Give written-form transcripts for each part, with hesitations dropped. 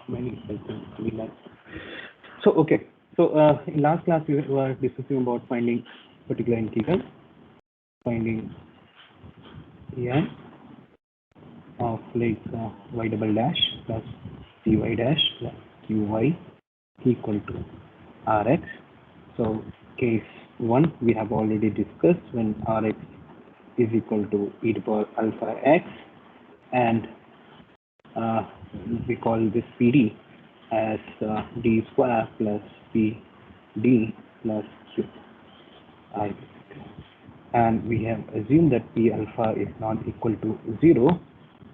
many cycles we like. So okay. So in last class we were discussing about finding particular integral, finding n of like y double dash plus cy dash plus qy equal to rx. So case 1 we have already discussed when rx is equal to e to power alpha x, and we call this PD as d square plus pd plus q I. And we have assumed that p alpha is not equal to 0,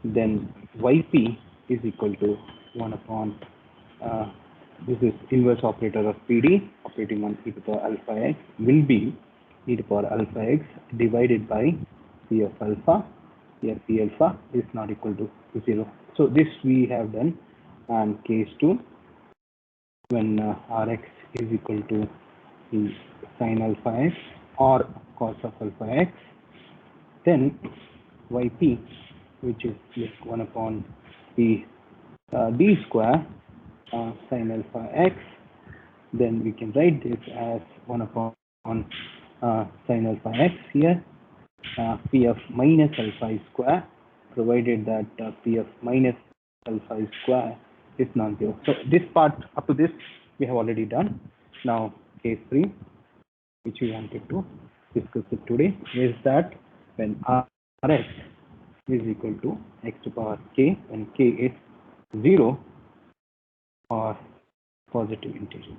then yp is equal to 1 upon this is inverse operator of PD operating on e to power alpha x will be e to power alpha x divided by p of alpha. Here p alpha is not equal to 0. So this we have done. And case 2, when rx is equal to the sin alpha x or cos of alpha x, then yp, which is like 1 upon p d square sin alpha x, then we can write this as 1 upon sin alpha x here, p of minus alpha square, provided that p of minus alpha square is non-zero. So this part up to this we have already done. Now case 3, which we wanted to discuss it today, is that when rx is equal to x to power k, when k is 0 or positive integer.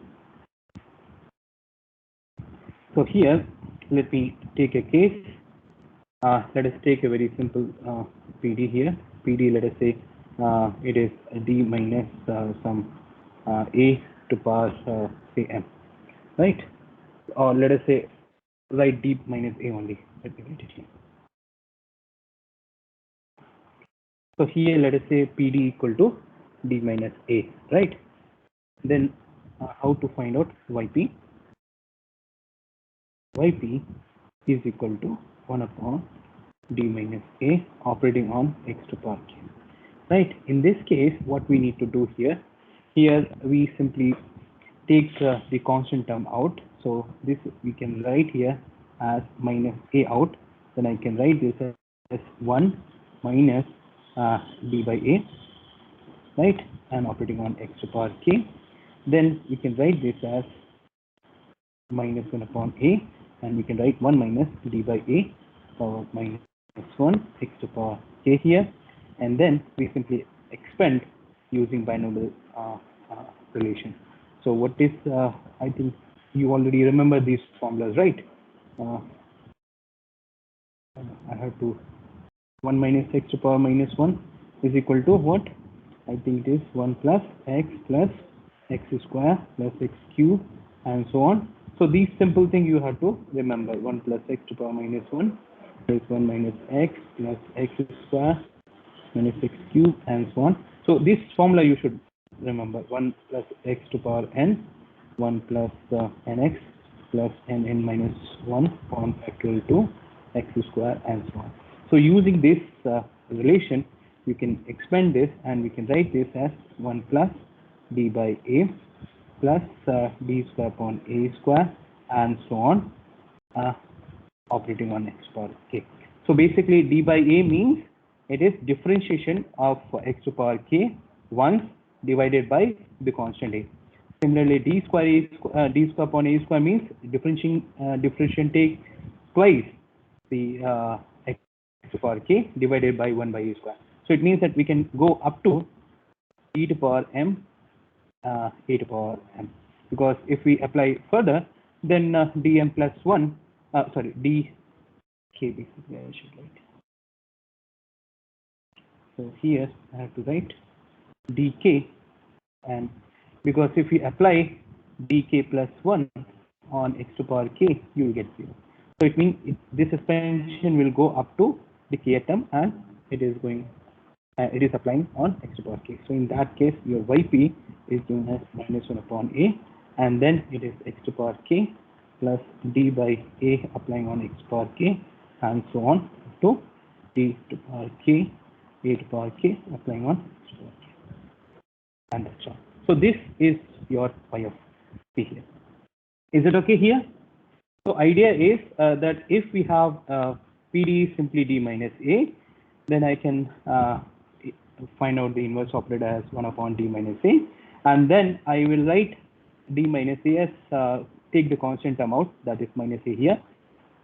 So here let me take a case. Let us take a very simple PD here. PD, let us say it is d minus some a to power say m, right? Or let us say write d minus a only. Let me write it here. So here let us say PD equal to d minus a, right? Then how to find out yp? Yp is equal to 1 upon d minus a operating on x to power k. Right. In this case, what we need to do here we simply take the constant term out. So this we can write here as minus a out. Then I can write this as 1 minus d by a, right, and operating on x to power k. Then we can write this as minus 1 upon a, and we can write 1 minus d by a power minus 1 x to power k here, and then we simply expand using binomial relation. So what is I think you already remember these formulas, right? I have to 1 minus x to power minus 1 is equal to what? I think it is 1 plus x square plus x cube and so on. So these simple things you have to remember. 1 plus x to power minus 1 is 1 minus x plus x square minus x cube and so on. So this formula you should remember. 1 plus x to power n, 1 plus nx plus nn minus 1 upon factorial to x square and so on. So using this relation, we can expand this and we can write this as 1 plus d by a plus d square upon a square and so on, operating on x power k. So basically d by a means it is differentiation of x to power k once divided by the constant a. Similarly, d square upon a square means differentiate twice the x to power k divided by 1 by a square. So it means that we can go up to e to power m, a to power m, because if we apply further, then dm plus 1, sorry, dk basically I should write. So here I have to write dk, and because if we apply dk plus 1 on x to power k, you will get 0. So it means this expansion will go up to the k term, and it is going it is applying on x to power k. So in that case, your yp is given as minus 1 upon a, and then it is x to power k plus d by a applying on x to power k and so on to d to power k, a to power k applying on x to power k. and that's all. So this is your y of p here. Is it okay here? So idea is that if we have PD simply d minus a, then I can find out the inverse operator as 1 upon d minus a, and then I will write d minus a as take the constant term out, that is minus a here.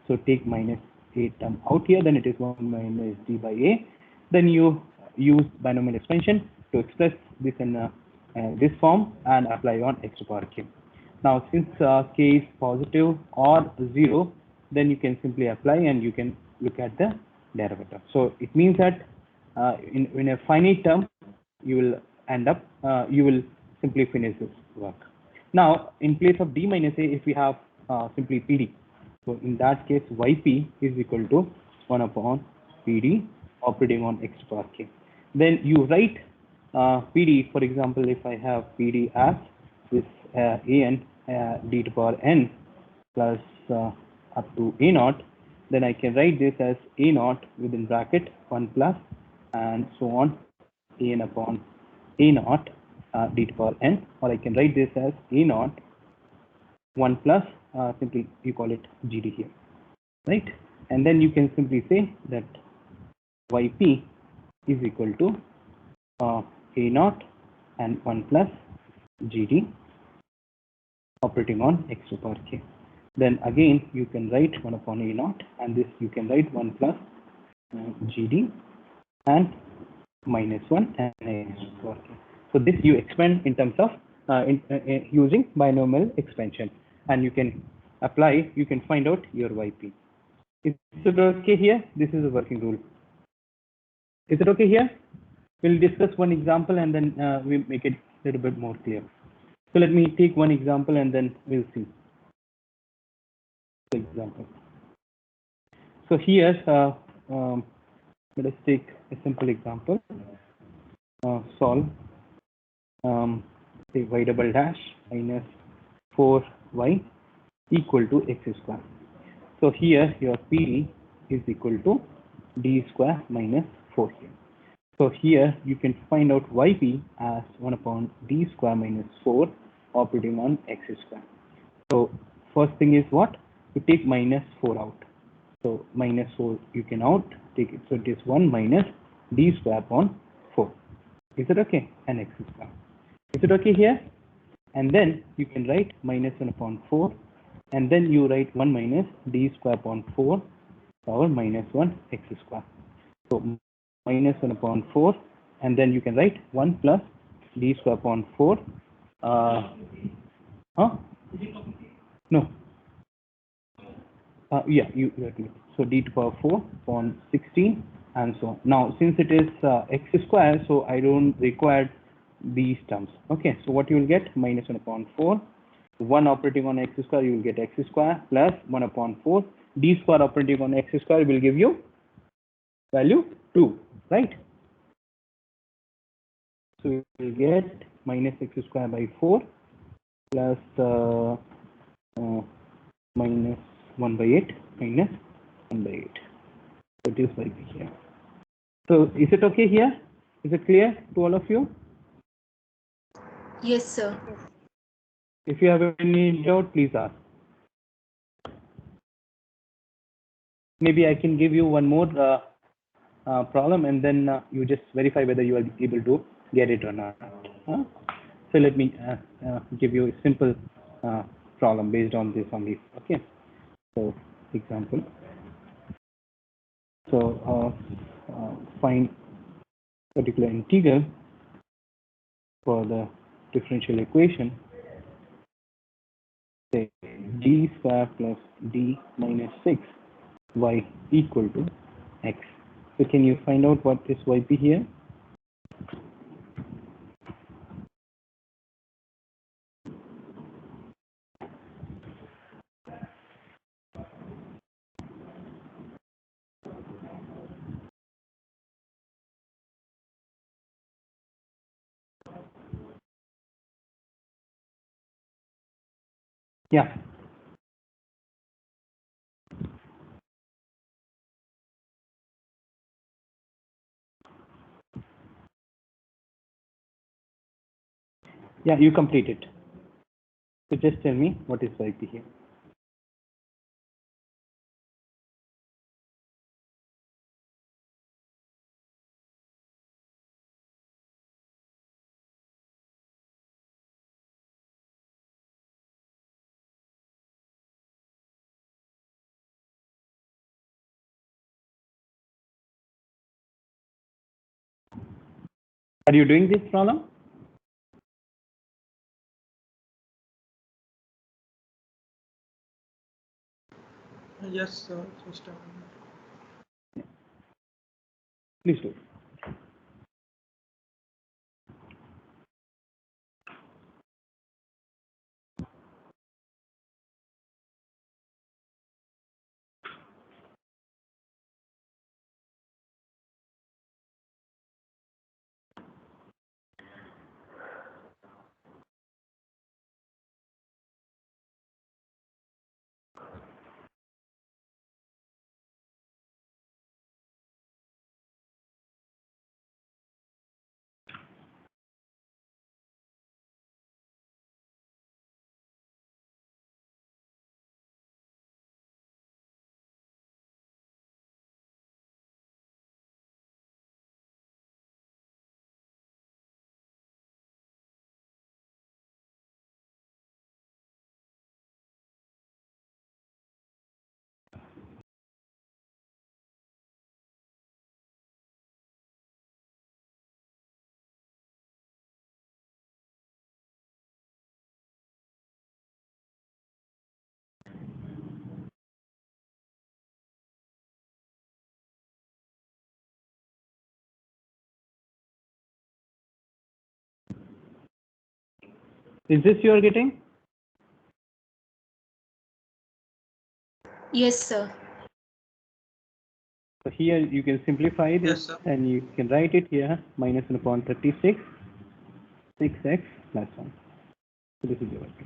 So take minus a term out here, then it is 1 minus d by a. Then you use binomial expansion to express this in this form and apply on x to power k. Now, since k is positive or 0, then you can simply apply and you can look at the derivative. So it means that in a finite term, you will end up, you will simply finish this work. Now, in place of d minus a, if we have simply PD, so in that case, yp is equal to 1 upon PD operating on x to power k. Then you write PD, for example, if I have PD as this an d to power n plus up to a naught, then I can write this as a naught within bracket 1 plus and so on an upon a naught d to power n, or I can write this as a naught 1 plus simply you call it gd here, right? And then you can simply say that yp is equal to a naught and 1 plus gd operating on x to power k. Then again you can write 1 upon a naught, and this you can write 1 plus gd and minus 1 and x to power k. So this you expand in terms of using binomial expansion, and you can apply, you can find out your yp. Is it okay here? This is a working rule. Is it okay here? We'll discuss one example and then we'll make it a little bit more clear. So let me take one example and then we'll see. For example. So here, let us take a simple example. Solve say y double dash minus 4y equal to x square. So here your PD is equal to d square minus 4 here. So here you can find out yp as 1 upon d square minus 4 operating on x square. So first thing is what? You take minus 4 out. So minus 4 you can out take it. So it is 1 minus d square upon 4. Is it okay? And x square. Is it okay here? And then you can write minus 1 upon 4. And then you write 1 minus d square upon 4 power minus 1 x square. So minus 1 upon 4, and then you can write 1 plus d square upon 4. No. Yeah, you so d to power 4 upon 16 and so on. Now, since it is x square, so I don't require these terms. Okay, so what you will get? Minus 1 upon 4. 1 operating on x square, you will get x square plus 1 upon 4. D square operating on x square will give you value 2, right? So you will get minus x square by 4 plus minus 1 by 8 minus 1 by 8. So it is by here. So is it okay here? Is it clear to all of you? Yes, sir. If you have any doubt, please ask. Maybe I can give you one more problem, and then you just verify whether you are able to get it or not. So let me give you a simple problem based on this only. Okay. So example. So find particular integral for the differential equation. Say d square plus d minus 6 y equal to x. So can you find out what is yp here? Yeah. Yeah, you complete it. So just tell me what is YP here. Are you doing this problem? Yes, sir. Just a minute. Please do. Is this you are getting? Yes, sir. So here you can simplify this, Yes, sir. and you can write it here minus 1 upon 36 6x plus 1. So this is your YP.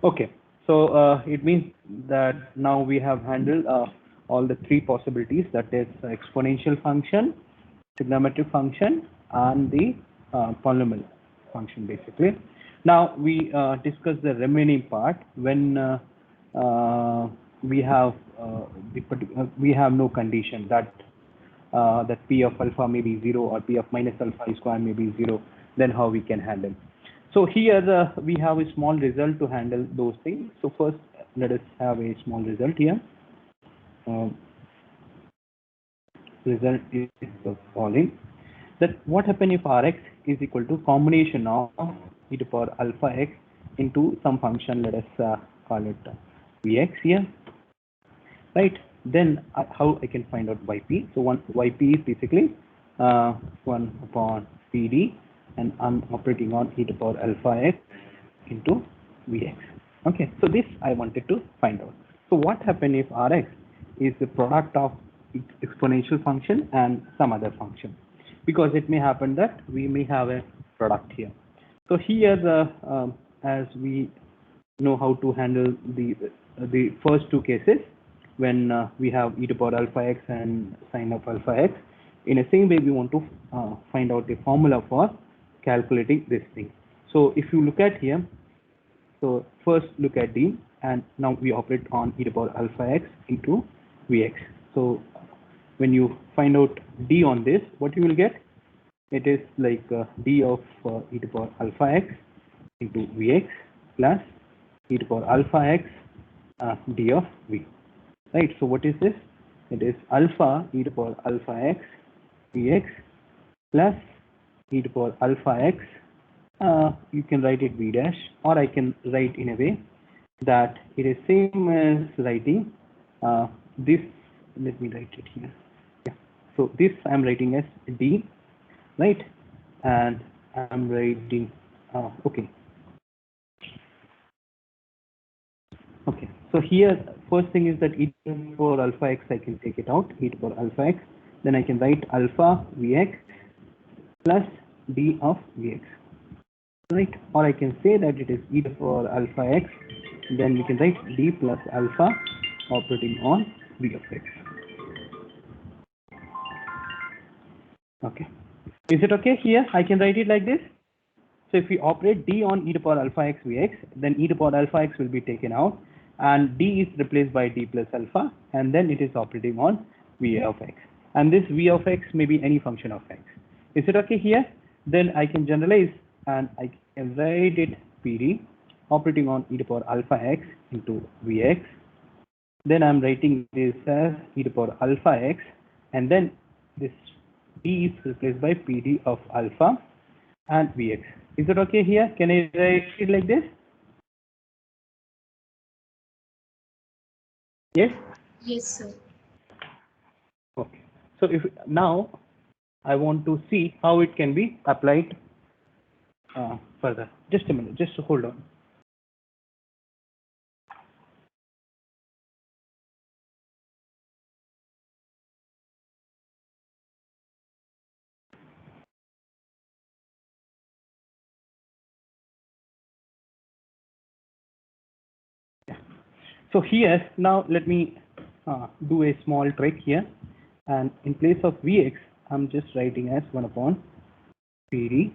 Okay, so it means that now we have handled all the three possibilities, that is exponential function, trigonometric function, and the polynomial function basically. Now we discuss the remaining part when we have we have no condition that that p of alpha may be 0 or p of minus alpha square may be 0, then how we can handle. So here we have a small result to handle those things. So first let us have a small result here. Result is the following, that what happen if Rx is equal to combination of e to power alpha x into some function, let us call it Vx here, right? Then how I can find out Yp? So one Yp is basically 1 upon Pd, and I'm operating on e to power alpha x into Vx. Okay, so this I wanted to find out. So what happen if Rx is the product of exponential function and some other function? Because it may happen that we may have a product here. So here as we know how to handle the first two cases, when we have e to power alpha x and sine of alpha x, in the same way we want to find out a formula for calculating this thing. So if you look at here, so first look at d, and now we operate on e to power alpha x into Vx. So when you find out d on this, what you will get? It is like d of e to power alpha x into Vx plus e to power alpha x d of V. Right, so what is this? It is alpha e to power alpha x Vx plus e to power alpha x, you can write it V dash, or I can write in a way that it is same as writing this. Let me write it here. Yeah. So this I am writing as d, right? And I am writing okay. Okay, so here first thing is that e to the power alpha x, I can take it out, e to the power alpha x, then I can write alpha Vx plus d of Vx, right? Or I can say that it is e to the power alpha x, then we can write d plus alpha operating on V of x. Okay, is it okay here? I can write it like this. So if we operate d on e to power alpha x vx, then e to power alpha x will be taken out, and d is replaced by d plus alpha, and then it is operating on v of x. And this v of x may be any function of x. Is it okay here? Then I can generalize and I can write it PD operating on e to power alpha x into vx. Then I'm writing this as e to power alpha x, and then this d is replaced by PD of alpha and vx. Is it okay here? Can I write it like this? Yes? Yes, sir. Okay. So if now I want to see how it can be applied further. Just a minute, just hold on. So here, now let me do a small trick here, and in place of Vx, I'm just writing as 1 upon PD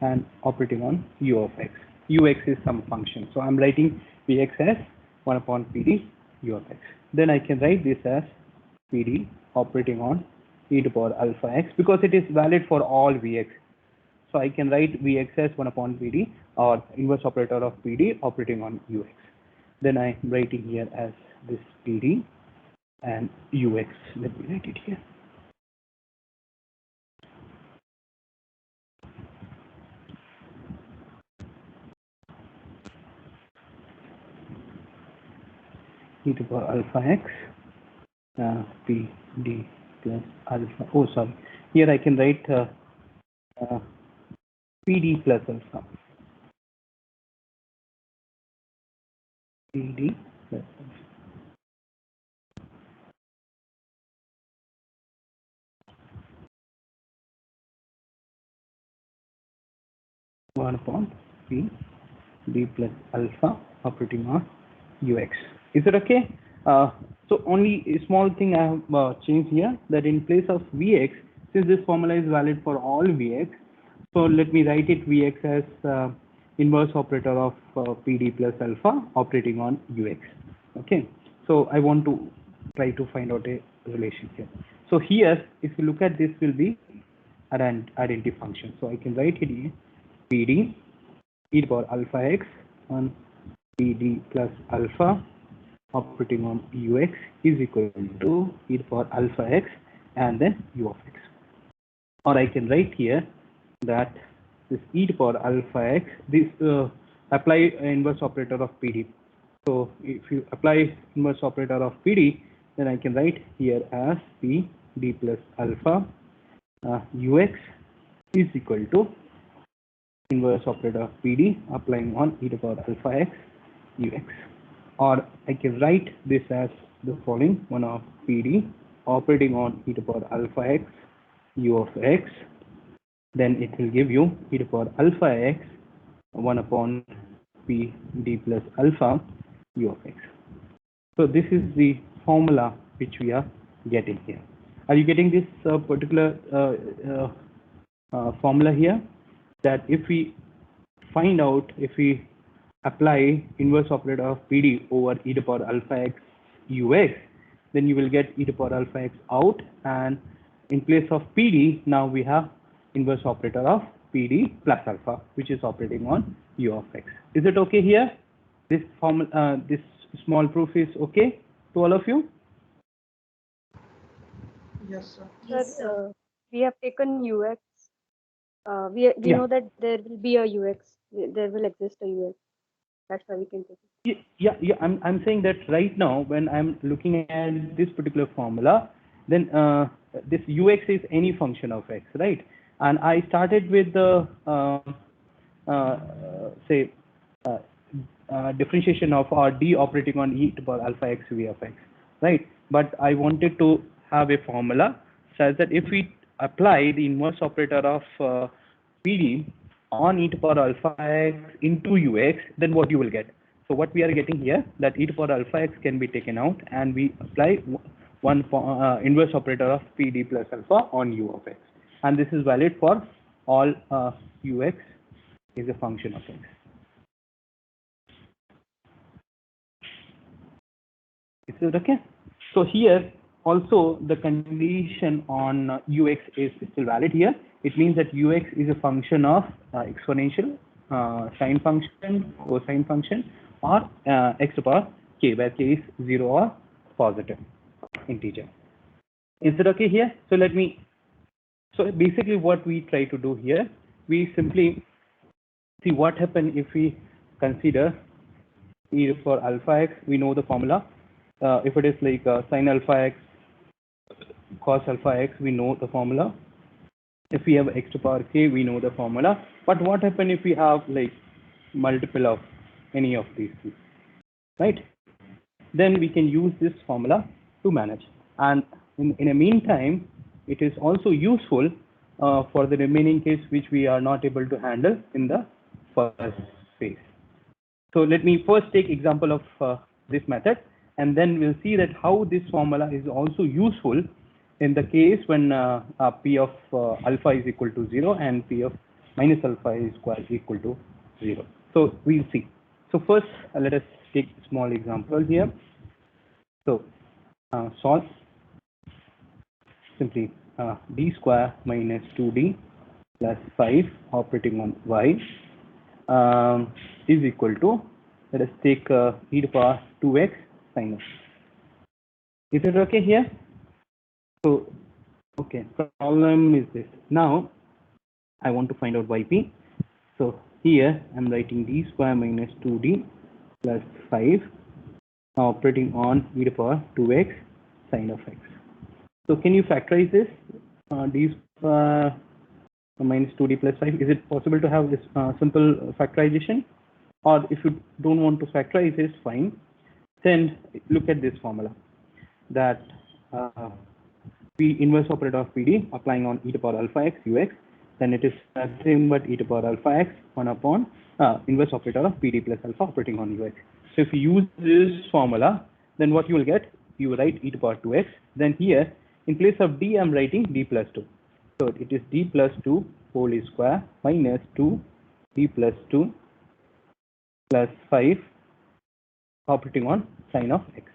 and operating on u of x. Ux is some function, so I'm writing Vx as 1 upon PD u of x. Then I can write this as PD operating on e to power alpha x, because it is valid for all Vx. So I can write Vx as 1 upon PD, or inverse operator of PD operating on Ux. Then I'm writing here as this PD and Ux. Let me write it here. E to power alpha x PD plus alpha. Oh, sorry. Here I can write PD plus alpha. PD plus alpha. 1 upon P D plus alpha operating on Ux. Is it okay? So only a small thing I have changed here, that in place of Vx, since this formula is valid for all Vx, so let me write it Vx as inverse operator of PD plus alpha operating on Ux. Okay. So I want to try to find out a relation here. So here, if you look at this, will be an identity function. So I can write it here PD e to power alpha x on PD plus alpha operating on Ux is equal to e to power alpha x and then u of x. Or I can write here that this e to power alpha x, this apply inverse operator of PD. So if you apply inverse operator of PD, then I can write here as P d plus alpha Ux is equal to inverse operator of PD applying on e to power alpha x Ux. Or I can write this as the following: 1 of PD operating on e to power alpha x u of x, then it will give you e to power alpha x 1 upon p d plus alpha u of x. So this is the formula which we are getting here. Are you getting this particular formula here? That if we find out, if we apply inverse operator of PD over e to power alpha x ux, then you will get e to power alpha x out, and in place of PD, now we have inverse operator of PD plus alpha, which is operating on u of x. Is it okay here? This formula, this small proof is okay to all of you? Yes, sir. Yes, sir. We have taken UX. We Yeah. know that there will be a UX. There will exist a UX. That's why we can take it. Yeah. I'm saying that right now, when I'm looking at this particular formula, then this ux is any function of x, right? And I started with the say differentiation of r d operating on e to power alpha x v of x, right? But I wanted to have a formula such that if we apply the inverse operator of PD on e to power alpha x into ux, then what you will get? So what we are getting here, that e to power alpha x can be taken out, and we apply one inverse operator of PD plus alpha on u of x, and this is valid for all ux is a function of x. Is it okay? So here also the condition on ux is still valid here. It means that ux is a function of exponential, sine function, cosine function, or x to the power k, where k is 0 or positive integer. Is it okay here? So so basically what we try to do here, we simply see what happens if we consider e to the power alpha x. We know the formula. If it is like sine alpha x, cos alpha x, we know the formula. If we have x to the power k, we know the formula. But what happens if we have like multiple of any of these things, right? Then we can use this formula to manage. And in the meantime, it is also useful for the remaining case which we are not able to handle in the first phase. So let me first take example of this method, and then we'll see that how this formula is also useful in the case when p of alpha is equal to 0 and p of minus alpha is equal to 0. So we'll see. So first, let us take a small example here. So solve simply d square minus 2d plus 5 operating on y is equal to, let us take e to the power 2x sin x. Is it okay here? So, okay, problem is this. Now, I want to find out yp. So, here I am writing d square minus 2d plus 5 operating on e to the power 2x sin of x. So, can you factorize this? D square minus 2d plus 5. Is it possible to have this simple factorization? Or if you don't want to factorize this, fine. Then look at this formula, that P inverse operator of PD applying on e to the power alpha x ux, then it is nothing but e to the power alpha x 1 upon inverse operator of PD plus alpha operating on ux. So if you use this formula, then what you will get, you will write e to the power 2x. Then here, in place of d, I'm writing d plus 2. So it is d plus 2 whole square minus 2 d plus 2 plus 5 operating on sine of x.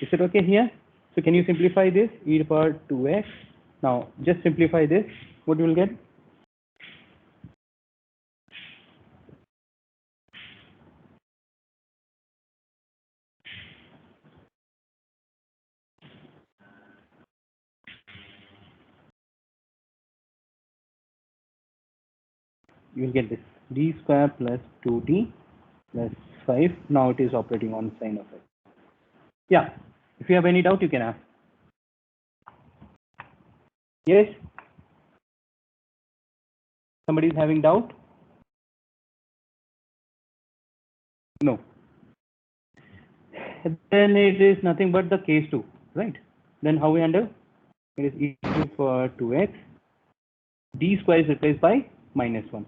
Is it okay here? So can you simplify this? E to the power 2x. Now just simplify this. What you will get? You will get this d square plus 2d plus 5. Now it is operating on sine of x. Yeah. If you have any doubt, you can ask. Yes? Somebody is having doubt? No. Then it is nothing but the case 2, right? Then how we handle? It is e to the power 2x. D square is replaced by minus 1.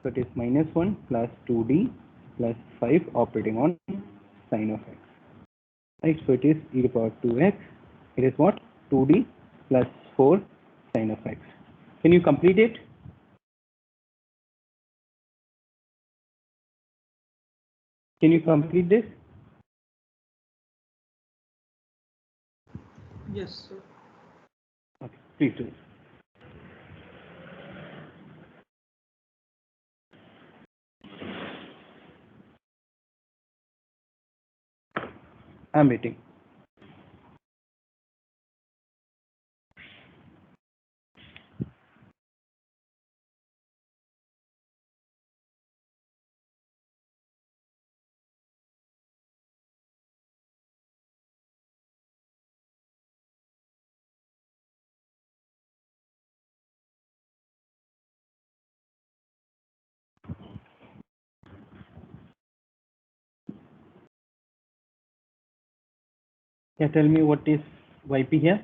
So it is minus 1 plus 2d plus 5 operating on sine of x. Right, so it is e to the power 2x. It is what? 2d plus 4 sine of x. Can you complete it? Can you complete this? Yes, sir. Okay, please do. I'm waiting. Yeah, tell me what is yp here?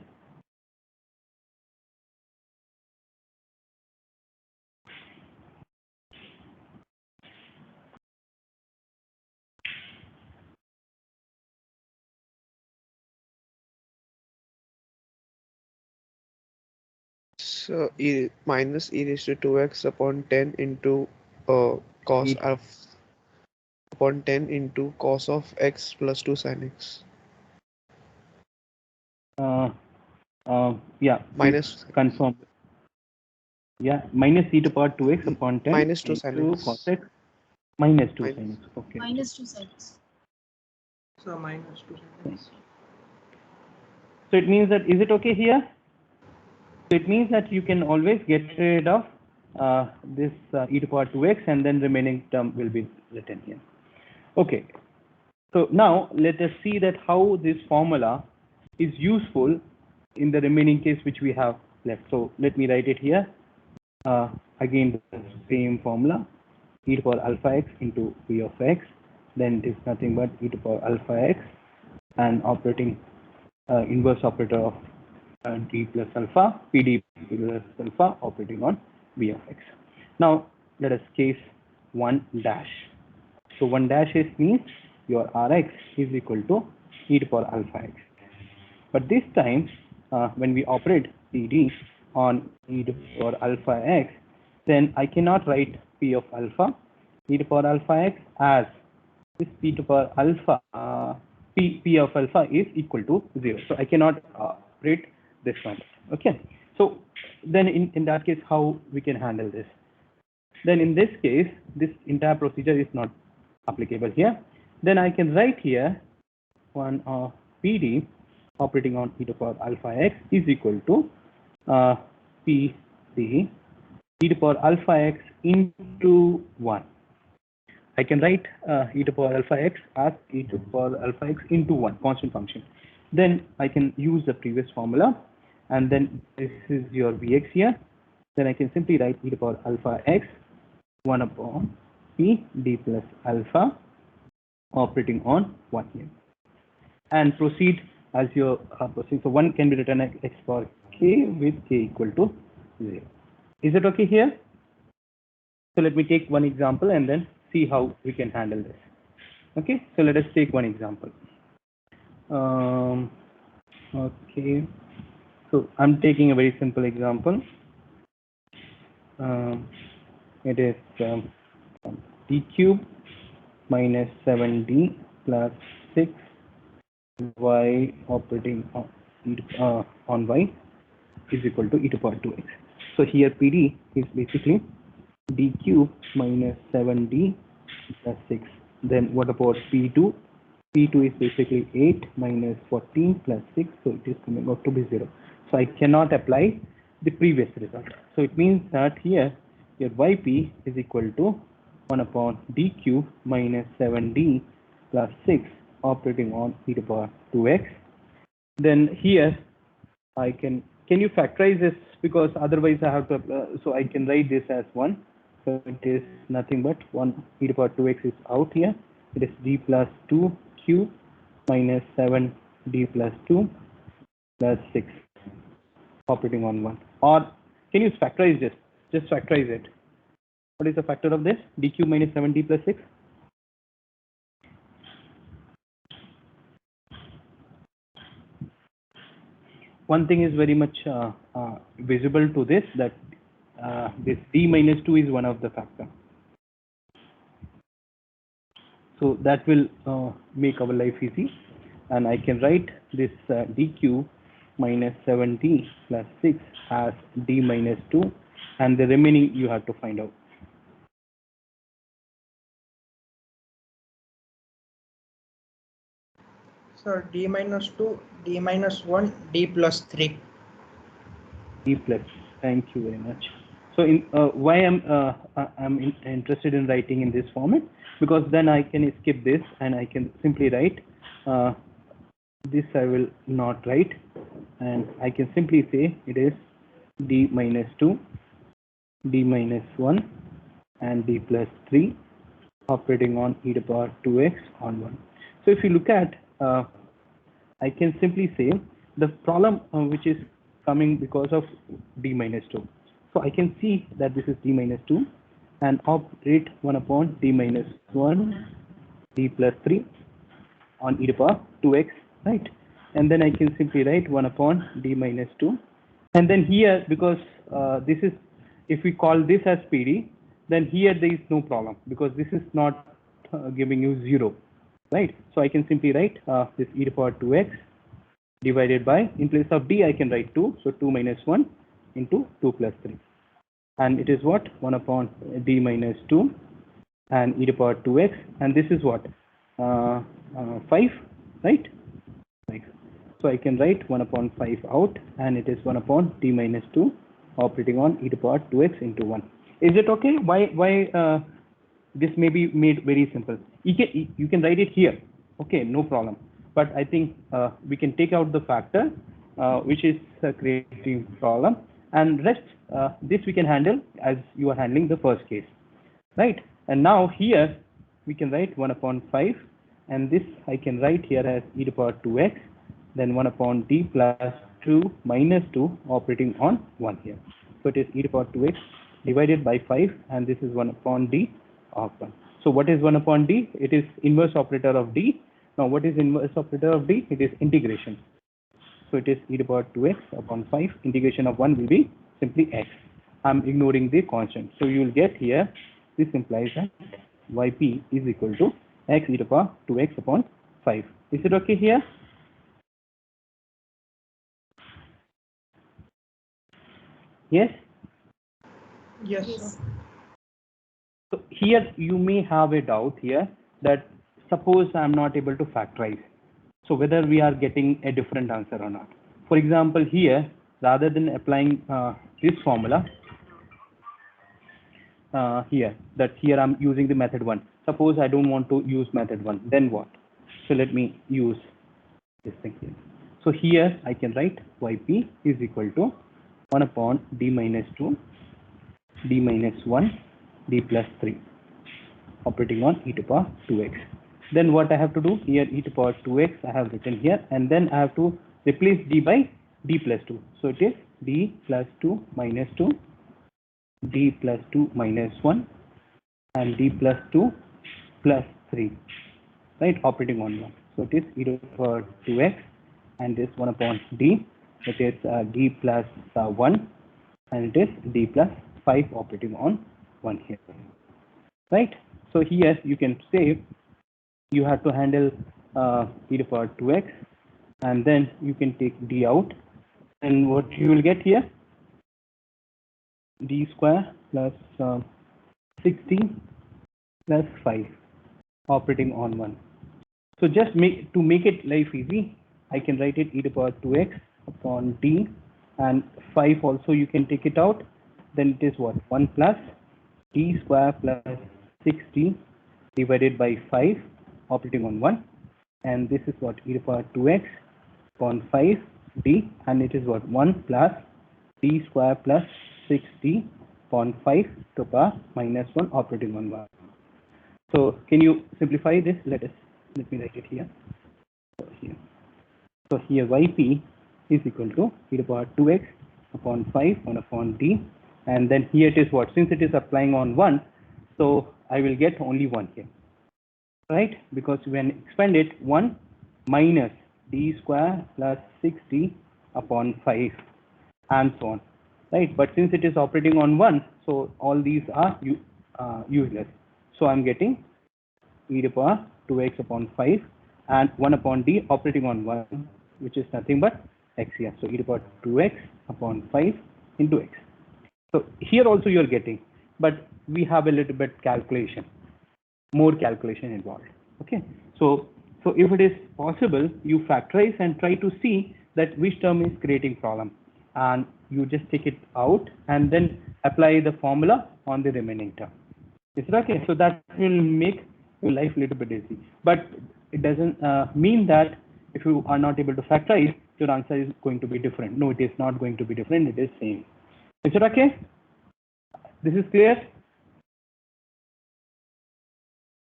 So e minus e raised to 2x upon 10 into cos E- alpha upon 10 into cos of x plus 2 sin x. Yeah, please Minus confirm. Yeah, minus e to power 2x upon 10 minus 2 sin into x. cos x minus 2 Min- sin x. Okay. Minus 2 sides. So minus 2 seconds. So it means that, is it okay here? So it means that you can always get rid of this e to power 2x, and then remaining term will be written here. Okay. So now let us see that how this formula is useful in the remaining case which we have left. So let me write it here. Again, the same formula, e to power alpha x into p of x, then it is nothing but e to power alpha x and operating inverse operator of d plus alpha, pd plus alpha operating on v of x. Now let us case 1 dash. So 1 dash is means your Rx is equal to e to power alpha x. But this time, when we operate PD on e to the power alpha x, then I cannot write p of alpha, e to the power alpha x as this p to the power alpha, p of alpha is equal to 0. So I cannot operate this one. Okay. So then in that case, how we can handle this? Then in this case, this entire procedure is not applicable here. Then I can write here one PD operating on e to the power alpha x is equal to PC e to the power alpha x into 1. I can write e to the power alpha x as e to the power alpha x into 1, constant function. Then I can use the previous formula, and then this is your Vx here. Then I can simply write e to the power alpha x 1 upon p d plus alpha operating on 1 here, and proceed as your proceed. So 1 can be written as x power k with k equal to 0. Is it okay here? So let me take one example and then see how we can handle this. Okay, so let us take one example. Okay, so I'm taking a very simple example. It is d cube minus 7d plus 6 y operating on y is equal to e to the power 2x. So here PD is basically d cube minus 7d plus 6. Then what about P2? P2 is basically 8 minus 14 plus 6, so it is coming out to be 0. So I cannot apply the previous result. So it means that here your yp is equal to 1 upon d cube minus 7d plus 6 operating on e to the power 2x. Then here I can you factorize this, because otherwise I have to, so I can write this as 1. So it is nothing but 1 e to the power 2x is out here. It is d plus 2 cube minus 7 d plus 2 plus 6 operating on 1. Or can you factorize this? Just factorize it. What is the factor of this? D cube minus 7 d plus 6? One thing is very much visible to this, that this d minus 2 is one of the factor. So that will make our life easy, and I can write this d cube minus 7d plus 6 as d minus 2, and the remaining you have to find out. So d minus 2, d minus 1, d plus 3. D plus. Thank you very much. So why I'm interested in writing in this format, because then I can skip this and I can simply write this. I will not write, and I can simply say it is d minus 2, d minus 1, and d plus 3 operating on e to the power 2x on 1. So if you look at, I can simply say the problem which is coming because of d minus 2. So I can see that this is d minus 2 and operate 1 upon d minus 1, d plus 3 on e to the power 2x, right? And then I can simply write 1 upon d minus 2. And then here, because this is, if we call this as PD, then here there is no problem because this is not giving you 0, right? So I can simply write this e to the power 2x divided by, in place of d I can write 2, so 2 minus 1 into 2 plus 3, and it is what, 1 upon d minus 2 and e to the power 2x, and this is what, 5, right? 5. So I can write 1 upon 5 out, and it is 1 upon d minus 2 operating on e to the power 2x into 1. Is it okay? Why this may be made very simple? You can write it here, okay, no problem. But I think we can take out the factor which is creating problem, and rest this we can handle as you are handling the first case, right? And now here we can write 1 upon 5, and this I can write here as e to the power 2x, then 1 upon d plus 2 minus 2 operating on 1 here. So it is e to the power 2x divided by 5, and this is 1 upon d of 1. So what is 1 upon d? It is inverse operator of d. Now what is inverse operator of d? It is integration. So it is e to the power 2x upon 5. Integration of 1 will be simply x. I'm ignoring the constant. So you will get here, this implies that yp is equal to x e to the power 2x upon 5. Is it okay here? Yes? Yes, Yes. sir. So here you may have a doubt here that suppose I'm not able to factorize. So whether we are getting a different answer or not. For example, here, rather than applying this formula, here I'm using the method 1. Suppose I don't want to use method 1, then what? So let me use this thing here. So here I can write yp is equal to 1 upon d minus 2, d minus 1, d plus 3 operating on e to the power 2x. Then what I have to do here, e to the power 2x I have written here, and then I have to replace d by d plus 2. So it is d plus 2 minus 2, d plus 2 minus 1, and d plus 2 plus 3, right, operating on 1. So it is e to the power 2x, and this 1 upon d, it is d plus 1, and it is d plus 5 operating on 1 here, right? So here you can say you have to handle e to the power 2x, and then you can take d out, and what you will get here, d square plus 16 plus 5 operating on 1. So just to make it life easy, I can write it e to the power 2x upon d, and 5 also you can take it out, then it is what, 1 plus d square plus 16 divided by 5 operating on 1, and this is what, e to the power 2x upon 5 d, and it is what, 1 plus d square plus 60 upon 5 to the power minus 1 operating on 1. So can you simplify this? Let me write it here. So here yp is equal to e to the power 2x upon 5, 1 upon d, and then here it is what, since it is applying on 1, so I will get only 1 here, right? Because when expand it, 1 minus d square plus 60 upon 5 and so on, right? But since it is operating on 1, so all these are useless. So I'm getting e to the power 2x upon 5 and 1 upon d operating on 1, which is nothing but x here. So e to the power 2x upon 5 into x. So here also you are getting, but we have a little bit more calculation involved. Okay. So if it is possible, you factorize and try to see that which term is creating problem, and you just take it out and then apply the formula on the remaining term. Is it okay? So that will make your life a little bit easy. But it doesn't mean that if you are not able to factorize, your answer is going to be different. No, it is not going to be different. It is same. Is it okay? This is clear?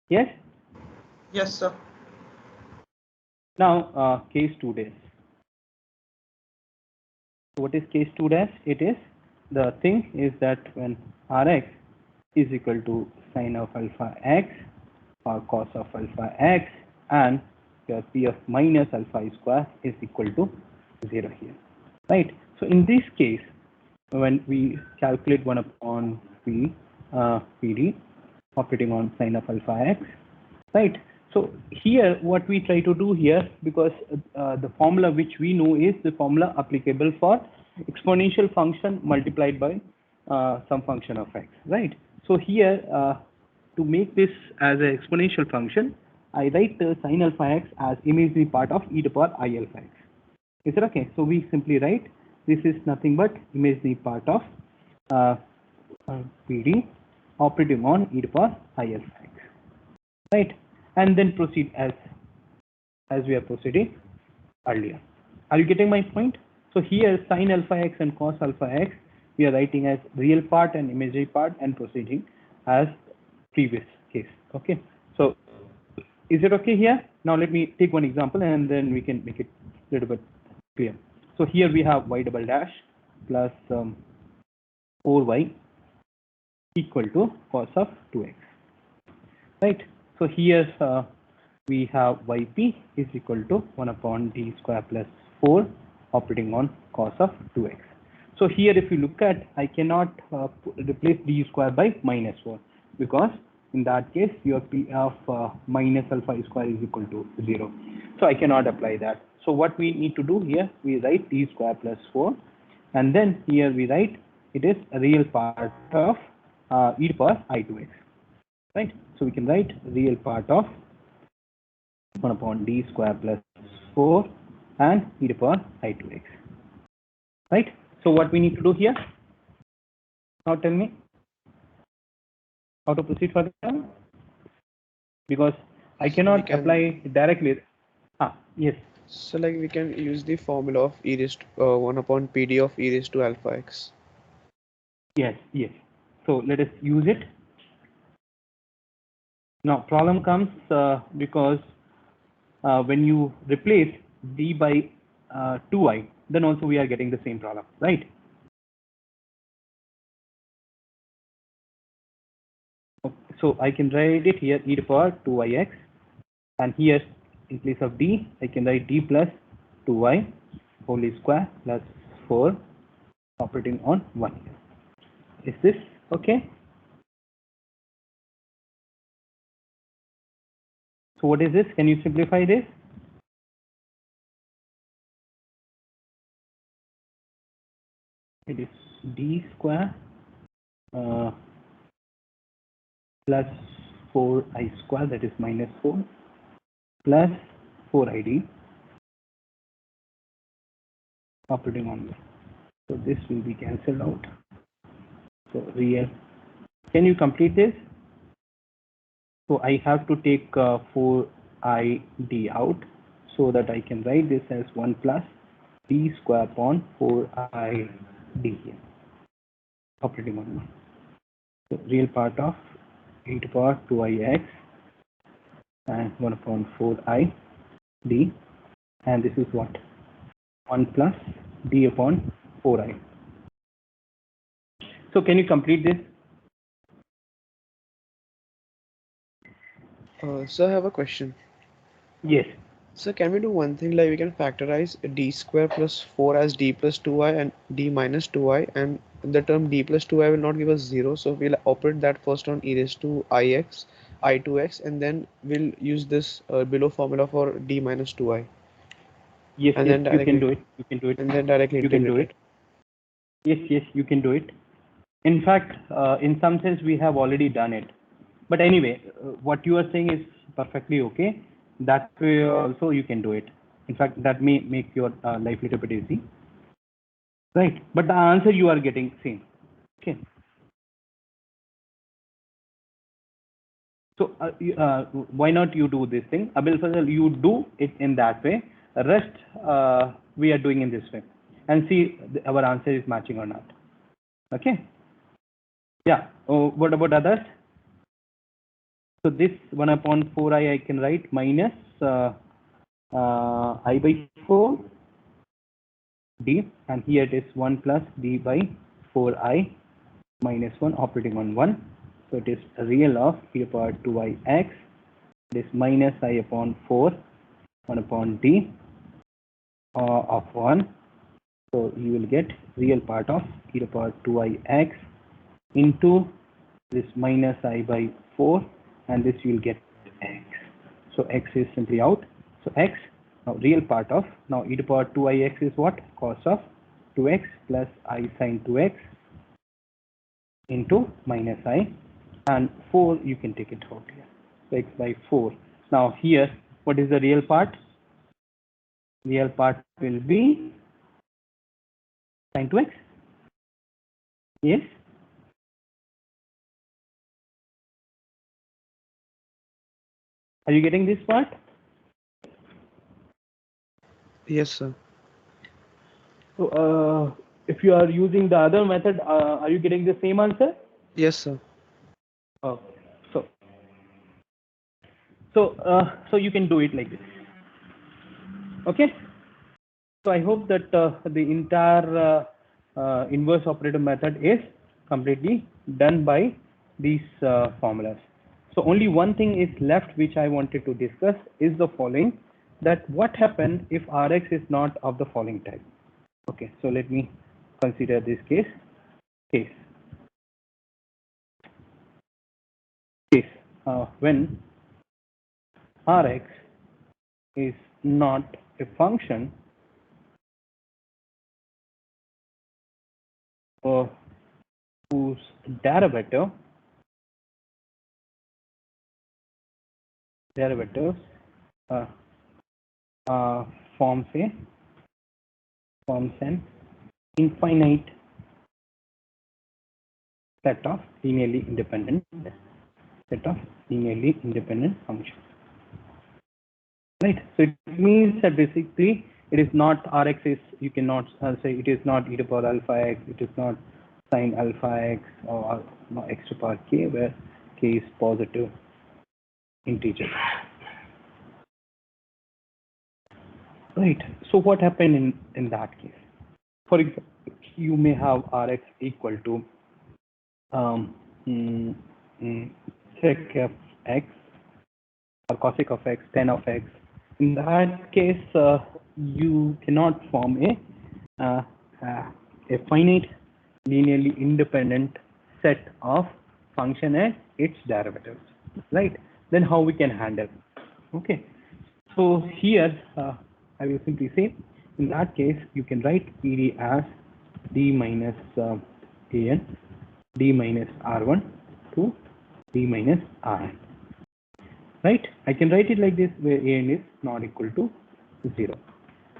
Yes? Yes, sir. Now, case 2 dash. So what is case 2 dash? It is, the thing is that when Rx is equal to sine of alpha x or cos of alpha x, and your P of minus alpha square is equal to 0 here, right? So in this case, when we calculate 1 upon P PD operating on sine of alpha x, right? So here what we try to do here, because the formula which we know is the formula applicable for exponential function multiplied by some function of x, right? So here to make this as an exponential function, I write sine alpha x as imaginary part of e to the power I alpha x. Is it okay? So we simply write this is nothing but imaginary part of PD operating on e to the power I alpha x, right? And then proceed as we are proceeding earlier. Are you getting my point? So here sine alpha x and cos alpha x we are writing as real part and imaginary part and proceeding as previous case. Okay. So is it okay here? Now let me take one example and then we can make it a little bit clear. So here we have y double dash plus 4y equal to cos of 2x, right? So here we have yp is equal to 1 upon d square plus 4 operating on cos of 2x. So here if you look at, I cannot replace d square by minus 4 because in that case your p of minus alpha square is equal to 0. So I cannot apply that. So what we need to do here, we write d square plus 4 and then here we write it is a real part of e to the power I2x, right? So we can write real part of 1 upon d square plus 4 and e to the power I2x, right? So what we need to do here? Now tell me how to proceed further, because I cannot apply directly. Yes. So like we can use the formula of e raised to 1 upon PD of e raised to alpha x. Yes, yes. So let us use it. Now problem comes because when you replace d by 2i, then also we are getting the same problem, right? So I can write it here e to the power 2ix, and here in place of d I can write d plus 2y whole square plus 4 operating on 1. Is this okay? So what is this? Can you simplify this? It is d square plus 4i square, that is minus 4, plus 4id operating on 1. So this will be cancelled out. So real. Can you complete this? So I have to take 4id out so that I can write this as 1 plus d square upon 4id here operating on 1. So real part of e to the power 2ix and 1 upon 4i d, and this is what? 1 plus d upon 4i. So can you complete this? So I have a question. Yes. So can we do one thing, like we can factorize d square plus 4 as d plus 2i and d minus 2i, and the term d plus 2i will not give us 0, so we'll operate that first on e raised to ix, I2x, and then we'll use this below formula for d minus 2i. Yes, and yes, then you can do it. You can do it. And then directly you can do integrate it. Yes, yes, you can do it. In fact, in some sense, we have already done it. But anyway, what you are saying is perfectly okay. That way also you can do it. In fact, that may make your life a little bit easy. Right. But the answer you are getting same. Okay. So why not you do this thing? Abel Fazal, you do it in that way. The rest we are doing in this way. And see our answer is matching or not. Okay. Yeah. What about others? So this 1 upon 4i I can write minus I by 4 d, and here it is 1 plus d by 4i minus 1 operating on 1. So it is a real of e to the power 2ix. This minus I upon 4 1 upon d of 1. So you will get real part of e to the power 2ix into this minus I by 4, and this you will get x. So x is simply out. So x, now real part of, now e to the power 2ix is what? Cos of 2x plus I sin 2x into minus I, and 4 you can take it out here. So x by 4. Now here, what is the real part? Real part will be sin 2x. Yes. Are you getting this part? Yes, sir. So if you are using the other method, are you getting the same answer? Yes, sir. Oh, so you can do it like this. Okay. So I hope that the entire inverse operator method is completely done by these formulas. So only one thing is left which I wanted to discuss is the following, that what happens if Rx is not of the following type. Okay, so let me consider this case. When Rx is not a function whose derivatives forms an infinite set of linearly independent functions. Right. So it means that basically it is not Rx is, you cannot say it is not e to the power alpha x, it is not sin alpha x, or no, x to the power k, where k is positive integer. Right. So what happened in that case? For example, you may have Rx equal to sec of x or cosec of x, tan of x. In that case, you cannot form a finite linearly independent set of function and its derivatives, right? Then how we can handle? Okay, so here I will simply say, in that case you can write PD as d minus an d minus r1 to d minus rn. Right? I can write it like this, where an is not equal to 0.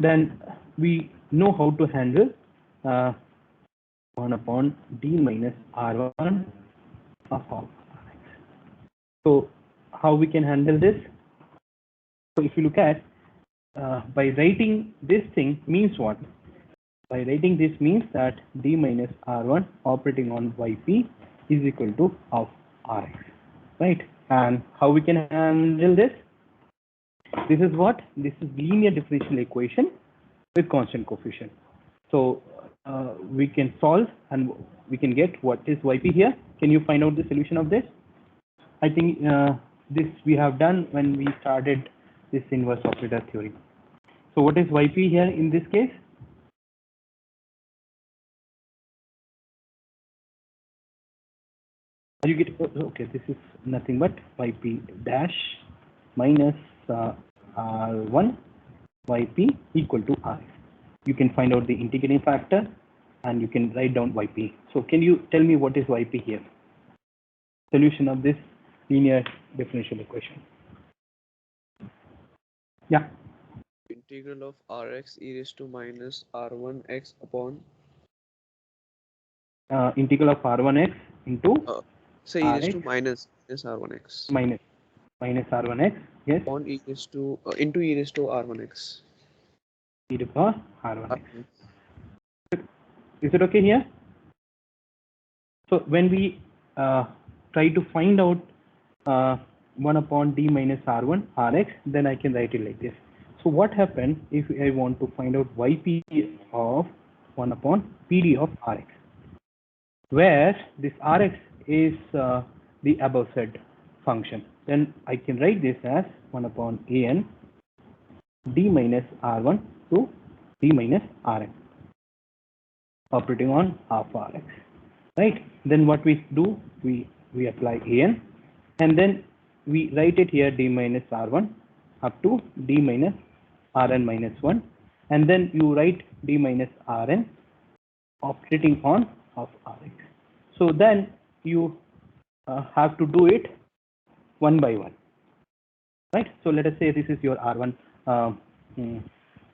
Then we know how to handle 1 upon d minus r1 of rx. So how we can handle this? So if you look at by writing this thing means what? By writing this means that d minus r1 operating on yp is equal to of rx, right? And how we can handle this? This is what? This is linear differential equation with constant coefficient. So we can solve and we can get what is yp here. Can you find out the solution of this? I think this we have done when we started this inverse operator theory. So what is yp here in this case? Are you getting? Okay, this is nothing but yp dash minus r1 yp equal to r. You can find out the integrating factor and you can write down yp. So can you tell me what is yp here? Solution of this linear differential equation. Yeah. Integral of rx e raised to minus r1x upon Integral of r1x into say e raised to minus r1x minus r1x, yes, on e raised to into e raised to r1x. e to the power r1x. Is it okay here? So when we try to find out 1 upon d minus r1 rx, then I can write it like this. So what happens if I want to find out yp of 1 upon pd of rx, where this rx is the above said function? Then I can write this as 1 upon an d minus r1 to d minus rn operating on half rx, right? Then what we do, we we apply an, and then we write it here d minus r1 up to d minus rn minus 1, and then you write d minus rn operating on of rx. So then you have to do it one by one, right? So let us say this is your r1.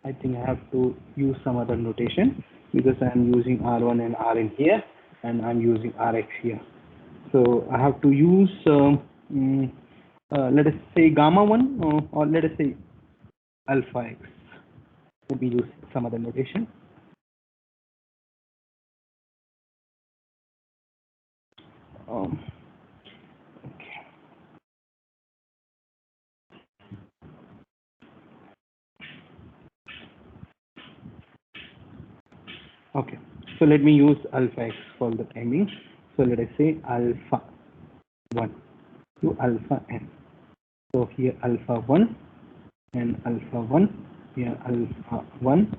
I think I have to use some other notation because I'm using r1 and rn here, and I'm using rx here. So I have to use let us say gamma 1 or let us say alpha x. Let me use some other notation. Okay. Okay, so let me use alpha x for the timing. So let us say alpha 1 to alpha n. So here alpha 1 and alpha 1, here alpha 1,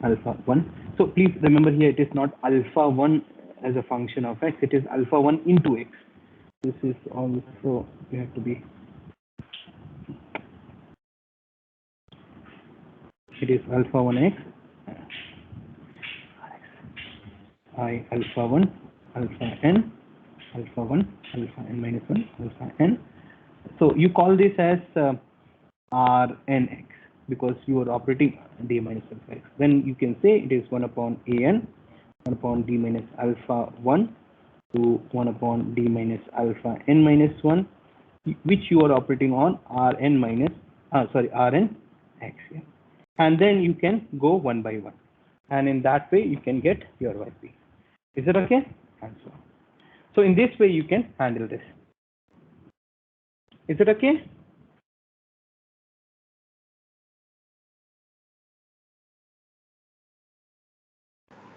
alpha 1. So please remember here it is not alpha 1 as a function of x, it is alpha 1 into x. This is also, you have to be, it is alpha 1x, I alpha 1, alpha n, alpha 1, alpha n minus 1, alpha n. So you call this as Rnx because you are operating d minus alpha x. Then you can say it is 1 upon an, 1 upon d minus alpha 1 to 1 upon d minus alpha n minus 1, which you are operating on Rn minus, Rn x. Yeah. And then you can go one by one. And in that way, you can get your yp. Is it okay? And so on. So in this way, you can handle this. Is it okay?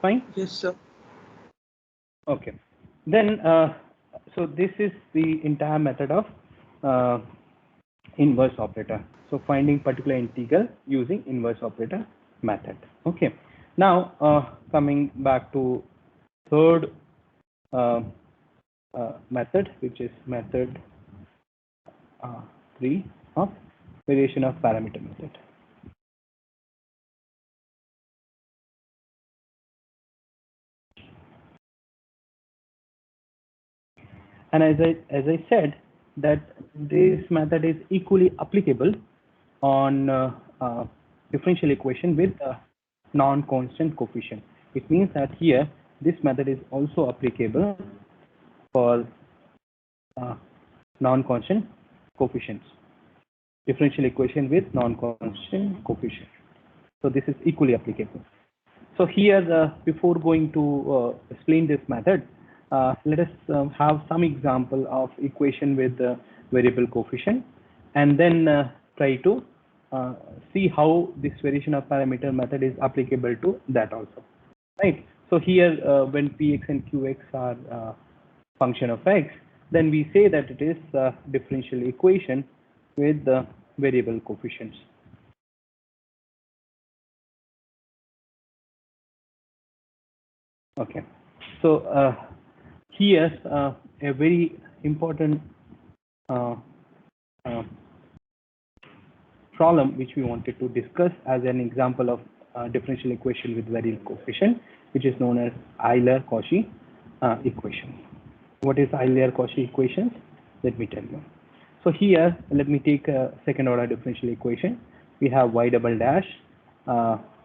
Fine? Yes, sir. Okay. Then, so this is the entire method of inverse operator. So finding particular integral using inverse operator method. Okay. Now, coming back to third method, which is method 3 of variation of parameter method. And as I said, that this method is equally applicable on differential equation with non-constant coefficient. It means that here this method is also applicable for non-constant coefficients. Differential equation with non-constant coefficient. So this is equally applicable. So here, before going to explain this method, let us have some example of equation with variable coefficient, and then try to see how this variation of parameter method is applicable to that also, right? So here, when px and qx are function of x, then we say that it is differential equation with the variable coefficients. Okay, so here a very important problem which we wanted to discuss as an example of differential equation with variable coefficient, which is known as Euler-Cauchy equation. What is Euler-Cauchy equations? Let me tell you. So here, let me take a second order differential equation. We have y double dash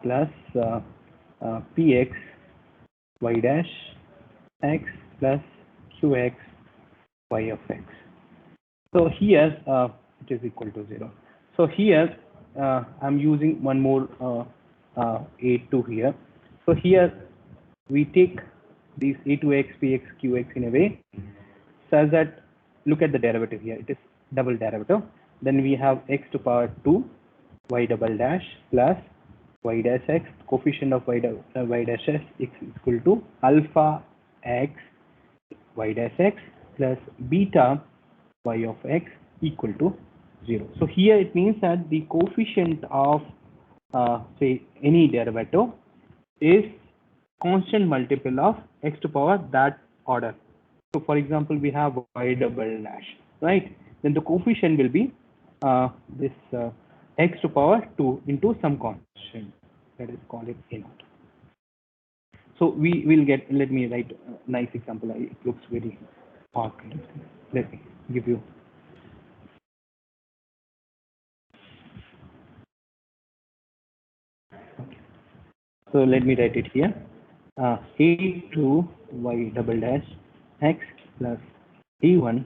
plus px y dash x plus qx y of x. So here it is equal to 0. So here I'm using one more a2 here. So here we take these a2x, px, qx in a way such that, look at the derivative here, it is double derivative. Then we have x to power 2 y double dash plus y dash x, coefficient of y dash x is equal to alpha x y dash x plus beta y of x equal to 0. So here it means that the coefficient of say any derivative is constant multiple of x to power that order. So for example, we have y double dash, right? Then the coefficient will be this x to power 2 into some constant. Let us call it a naught. So we will get, let me write a nice example. It looks very odd. Let me give you. Okay. So let me write it here. A2 y double dash x plus a1,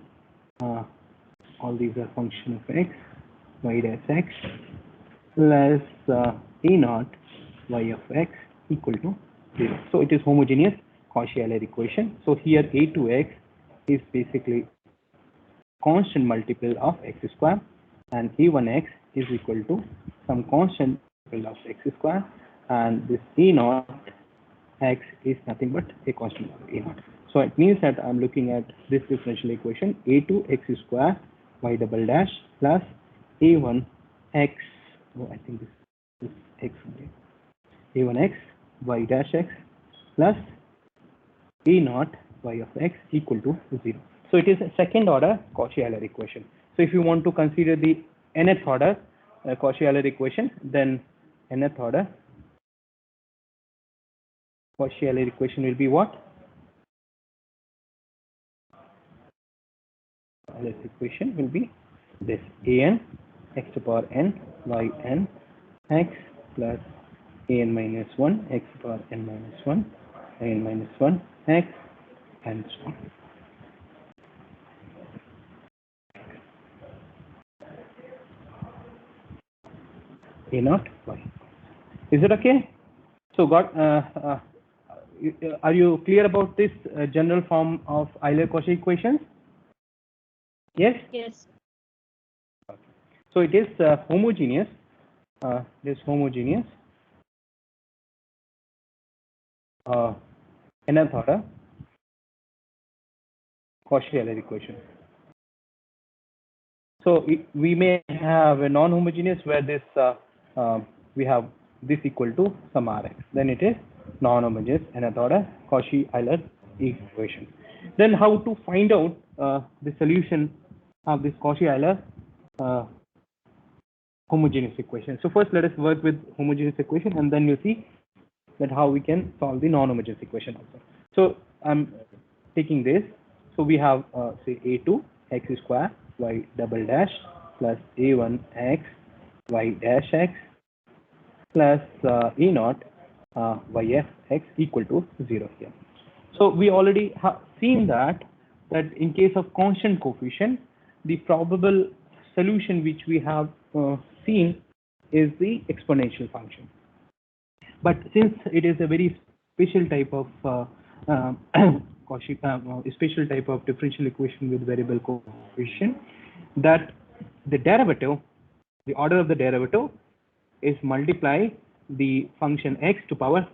all these are function of x, y dash x plus a naught y of x equal to 0. So it is homogeneous Cauchy-Euler equation. So here a2x is basically constant multiple of x square, and a1x is equal to some constant multiple of x square, and this a naught x is nothing but a constant of a naught. So it means that I'm looking at this differential equation a2 x square y double dash plus a1 x, oh, I think this is x only, a1 x y dash x plus a naught y of x equal to 0. So it is a second order Cauchy-Euler equation. So if you want to consider the nth order Cauchy-Euler equation, then nth order Cauchy-Euler equation will be what? This equation will be this: an x to power n y n x plus an minus 1 x to power n minus 1 n minus 1 x and so on. A naught y. Is it okay? So are you clear about this general form of Euler-Cauchy equations? Yes? Yes. So it is homogeneous. This homogeneous nth order Cauchy-Euler equation. So we may have a non-homogeneous where this we have this equal to some Rx. Then it is non-homogeneous nth order Cauchy-Euler equation. Then how to find out the solution of this Cauchy-Euler homogeneous equation? So first let us work with homogeneous equation, and then you see that how we can solve the non-homogeneous equation also. So I'm taking this. So we have say a2 x square y double dash plus a1 x y dash x plus a naught y f x equal to 0 here. So we already have seen that in case of constant coefficient, the probable solution which we have seen is the exponential function. But since it is a very special type of special type of differential equation with variable coefficient, that the derivative, the order of the derivative is multiply the function x to power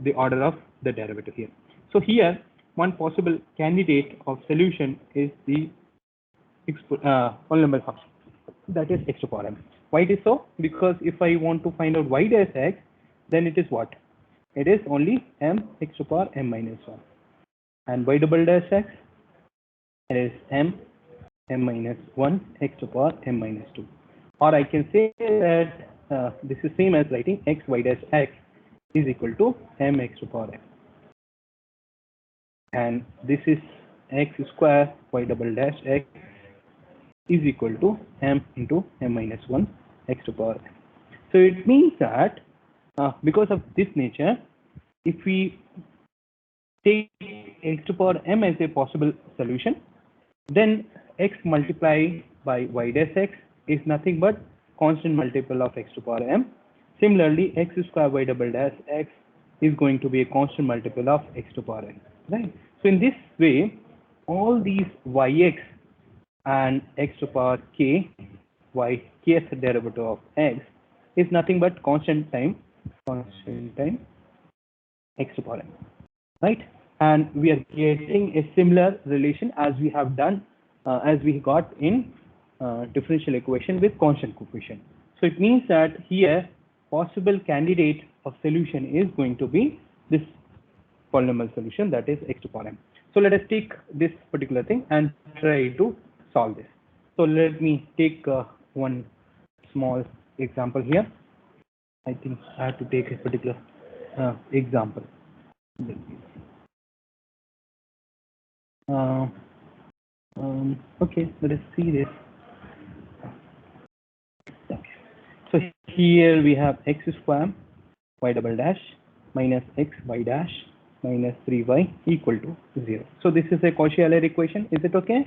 the order of the derivative here. So here one possible candidate of solution is the polynomial function, that is x to power m. Why it is so? Because if I want to find out y dash x, then it is what? It is only m x to power m minus 1. And y double dash x is m minus 1 x to power m minus 2. Or I can say that this is same as writing x y dash x is equal to m x to power m. And this is x square y double dash x is equal to m into m minus 1 x to power m. So it means that because of this nature, if we take x to power m as a possible solution, then x multiplied by y dash x is nothing but constant multiple of x to power m. Similarly, x square y double dash x is going to be a constant multiple of x to power n, right? So in this way, all these yx and x to power k, y kth derivative of x is nothing but constant time x to power n, right? And we are getting a similar relation as we have done as we got in differential equation with constant coefficient. So it means that here possible candidate of solution is going to be this polynomial solution, that is x to power m. So let us take this particular thing and try to solve this. So let me take one small example here. I think I have to take a particular example. Okay, let us see this. Okay. So here we have x square y double dash minus x y dash minus 3y equal to 0. So this is a Cauchy-Euler equation. Is it okay?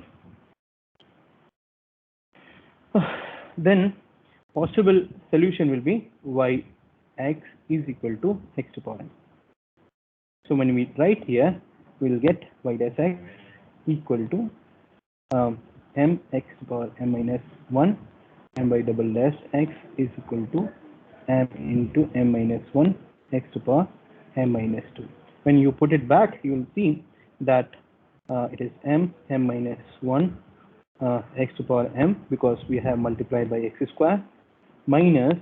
Then possible solution will be yx is equal to x to power n. So when we write here, we will get y dash x equal to mx to power m minus 1 and y double dash x is equal to m into m minus 1 x to power m minus 2. When you put it back, you will see that it is m minus 1 x to power m, because we have multiplied by x square, minus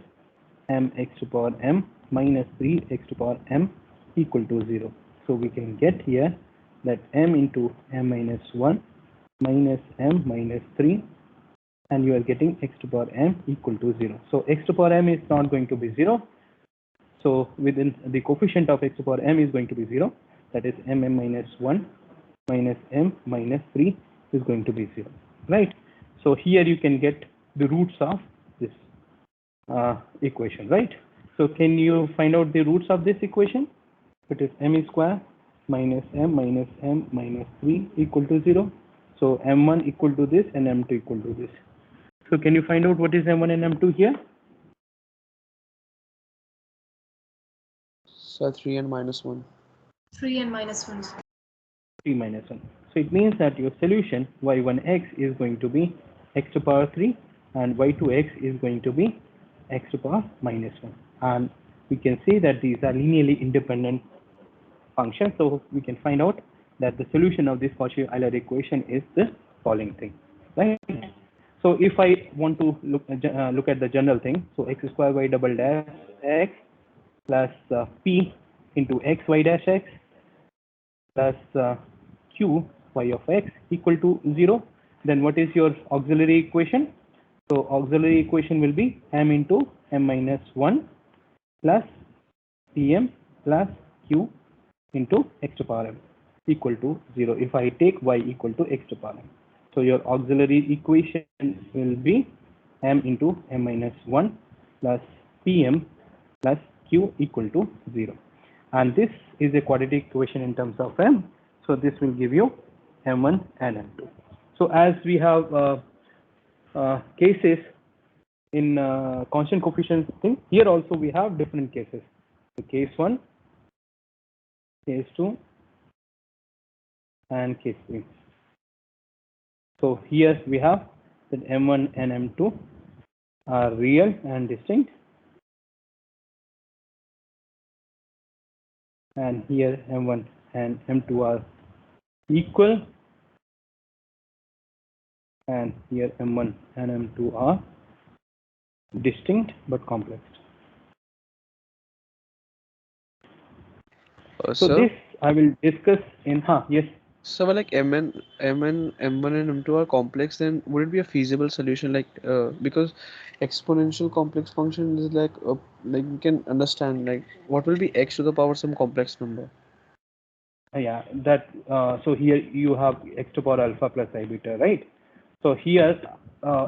mx to power m minus 3 x to power m equal to 0. So we can get here that m into m minus 1 minus m minus 3, and you are getting x to power m equal to 0. So x to power m is not going to be 0. So within the coefficient of x to power m is going to be 0. That is m minus 1 minus m minus 3 is going to be 0. Right? So here you can get the roots of this equation, right? So can you find out the roots of this equation? It is m square minus m minus 3 equal to 0. So m1 equal to this and m2 equal to this. So can you find out what is m1 and m2 here? So 3 and minus 1. 3 and minus 1. 3 minus 1. So it means that your solution y1x is going to be x to power 3 and y2x is going to be x to power minus 1. And we can say that these are linearly independent functions. So we can find out that the solution of this Cauchy-Euler equation is the following thing, right? So if I want to look at the general thing, so x square y double dash x plus p into x y dash x plus q y of x equal to 0, then what is your auxiliary equation? So auxiliary equation will be m into m minus 1 plus pm plus q into x to power m equal to 0 if I take y equal to x to power m. So your auxiliary equation will be m into m minus 1 plus pm plus q equal to 0. And this is a quadratic equation in terms of m. So this will give you m1 and m2. So as we have cases in constant coefficient thing, here also we have different cases. So case 1, case 2, and case 3. So here we have that m1 and m2 are real and distinct, and here m1 and m2 are equal, and here m1 and m2 are distinct but complex. So this I will discuss in yes. So like m1 and m2 are complex, then would it be a feasible solution? Like because exponential complex function is like we can understand like what will be x to the power some complex number. Yeah, that so here you have x to power alpha plus I beta, right? So here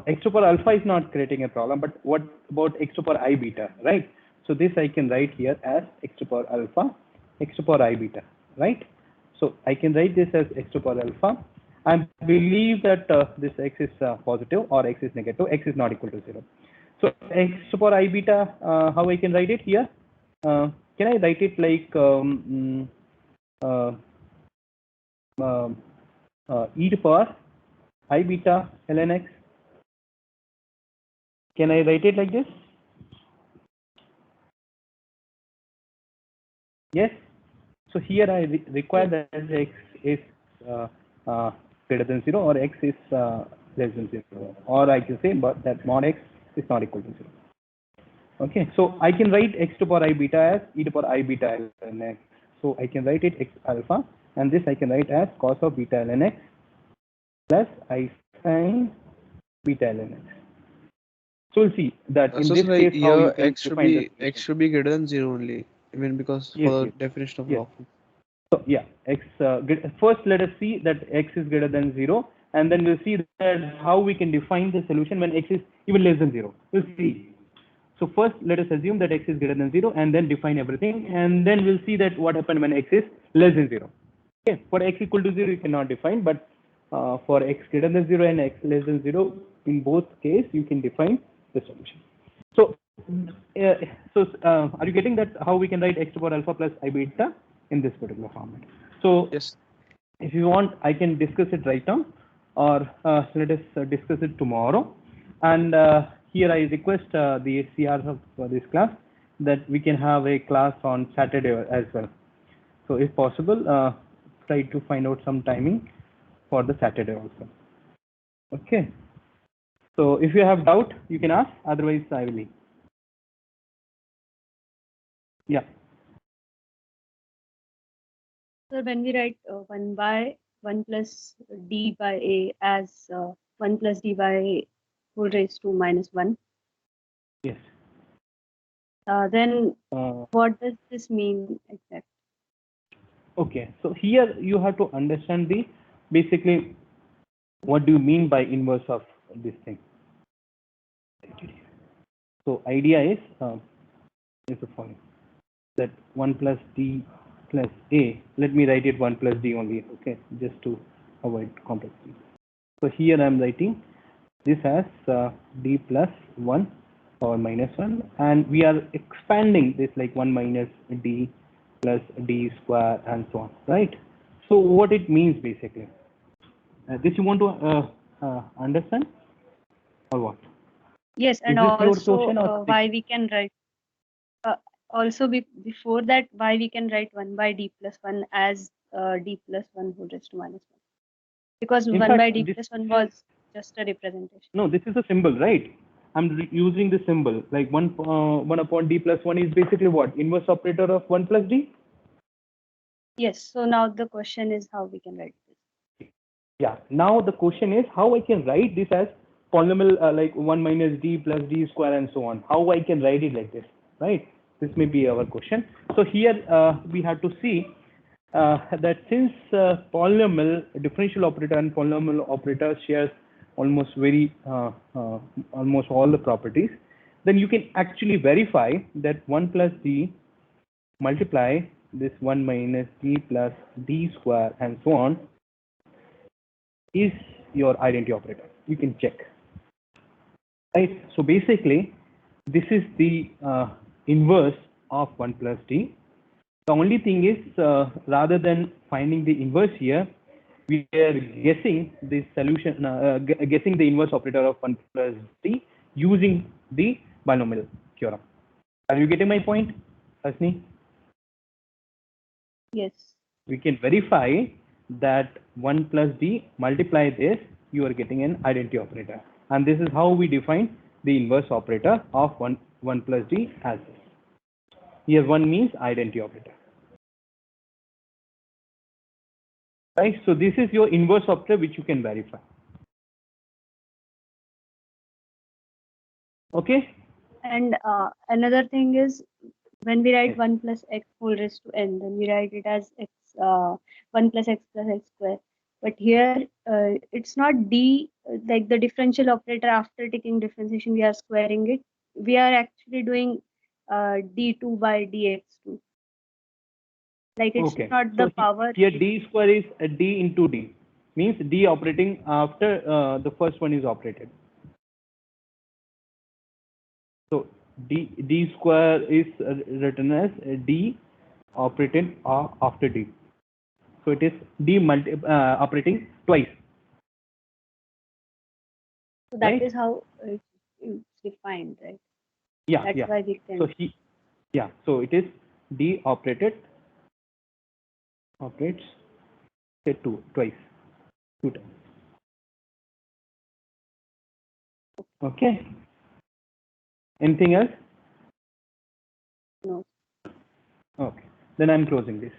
x to power alpha is not creating a problem, but what about x to power I beta, right? So this I can write here as x to power alpha, x to power I beta, right? So I can write this as x to power alpha. I believe that this x is positive or x is negative, x is not equal to 0. So x to power I beta, how I can write it here? Can I write it like e to power I beta ln x? Can I write it like this? Yes. So here I require that x is greater than 0 or x is less than 0, or I can say but that mod x is not equal to 0. Okay, so I can write x to power I beta as e to power I beta ln x. So I can write it x alpha, and this I can write as cos of beta ln x plus I sin beta ln x. So we'll see that in So, this like case how you here can define the x solution. should be greater than 0 only. I mean, because Yes, for the yes, definition of yes. log. So yeah, first let us see that x is greater than 0, and then we'll see that how we can define the solution when x is even less than 0. We'll see. So first let us assume that x is greater than 0 and then define everything, and then we'll see that what happened when x is less than 0. Okay, for x equal to 0 you cannot define, but for x greater than 0 and x less than 0, in both case you can define the solution. So, are you getting that how we can write x to the power alpha plus I beta in this particular format? So, Yes. if you want, I can discuss it right now, or let us discuss it tomorrow. And here I request the CRs of this class that we can have a class on Saturday as well. So, if possible, try to find out some timing for the Saturday also. Okay. So, if you have doubt, you can ask. Otherwise, I will leave. Yeah. So when we write 1 by 1 plus d by a as 1 plus d by whole raised to minus 1, Yes. then what does this mean exactly? Okay. So here you have to understand the basically what do you mean by inverse of this thing. So idea is the following, that 1 plus d plus a. Let me write it 1 plus d only. Okay, just to avoid complexity. So here I am writing this as d plus 1 or minus 1, and we are expanding this like 1 minus d plus d square and so on, right? So what it means basically, this you want to understand or what? Yes, Is and this your also question or why we can write also before that why we can write 1 by d plus 1 as d plus 1 whole raised to minus 1, because in 1 by fact d this plus 1 was just a representation. no, this is a symbol, right? I'm using the symbol like 1 upon d plus 1 is basically what, inverse operator of 1 plus d. Yes, so now the question is how we can write this. Yeah, now the question is how I can write this as polynomial like 1 minus d plus d square and so on. How I can write it like this, right? This may be our question. So here we have to see that since polynomial differential operator and polynomial operator shares almost almost all the properties, then you can actually verify that 1 plus d multiply this 1 minus d plus d square and so on is your identity operator. You can check, right? So basically, this is the inverse of 1 plus d. The only thing is, rather than finding the inverse here, we are guessing the solution, guessing the inverse operator of 1 plus d using the binomial theorem. Are you getting my point, Hasni? Yes. We can verify that 1 plus d multiply this, you are getting an identity operator. And this is how we define the inverse operator of 1 plus d as this. Here 1 means identity operator. Right, so this is your inverse operator which you can verify. Okay. And another thing is when we write Yes. 1 plus x whole raised to n, then we write it as x 1 plus x square. But here it's not d like the differential operator after taking differentiation we are squaring it. We are actually doing d2 by dx2. Like it's Okay. not the So power. here d square is a d into d, means d operating after the first one is operated. So d square is written as d operated after d. So it is d operating twice. So that Right? is how it's defined, right? Yeah, That's yeah. why we can. So it is d operates say twice, 2 times. Okay. Anything else? No. Okay. Then I'm closing this.